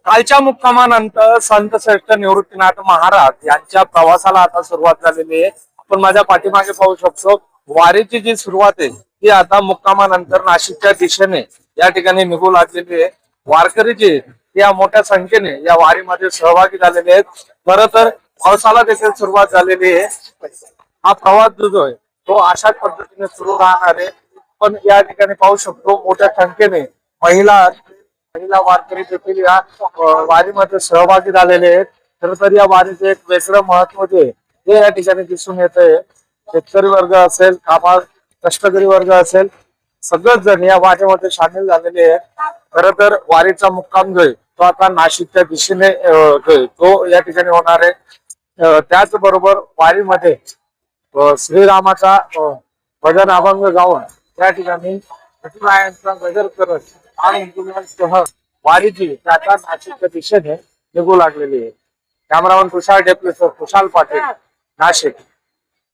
कालच्या मुक्कामानंतर संत श्रेष्ठ निवृत्तीनाथ महाराज यांच्या प्रवासाला आता सुरुवात झालेली आहे। आपण माझ्या पाठीमागे पाहू शकतो वारीची जी सुरुवात आहे ती आता मुक्कामानंतर नाशिकच्या दिशेने या ठिकाणी निघू लागलेली आहे। वारकरी जे या मोठ्या संख्येने या वारीमध्ये सहभागी झालेले आहेत। खरं तर पावसाला देखील सुरुवात झालेली आहे। हा प्रवास जो आहे तो अशाच पद्धतीने सुरू राहणार आहे। पण या ठिकाणी पाहू शकतो मोठ्या संख्येने महिला वारकरी देखील या वारीमध्ये सहभागी झालेले आहेत। खर तर या वारीचे एक वेगळं महत्व जे या ठिकाणी दिसून येत आहे। शेतकरी वर्ग असेल, कामार कष्टकरी वर्ग असेल, सगळेच जण या वारीमध्ये सामील झालेले आहेत। खर तर वारीचा मुक्काम जो आहे तो आता नाशिकच्या दिशेने तो या ठिकाणी होणार आहे। त्याचबरोबर वारीमध्ये श्रीरामाचा भजन अभंग गाऊन त्या ठिकाणी विठुरायांचा गजर करत आणि मुलांसह वारीची आता नाशिकच्या दिशेने निघू लागलेली आहे। कॅमेरामन तुषार डेपलेसह खुशाल पाटील, नाशिक।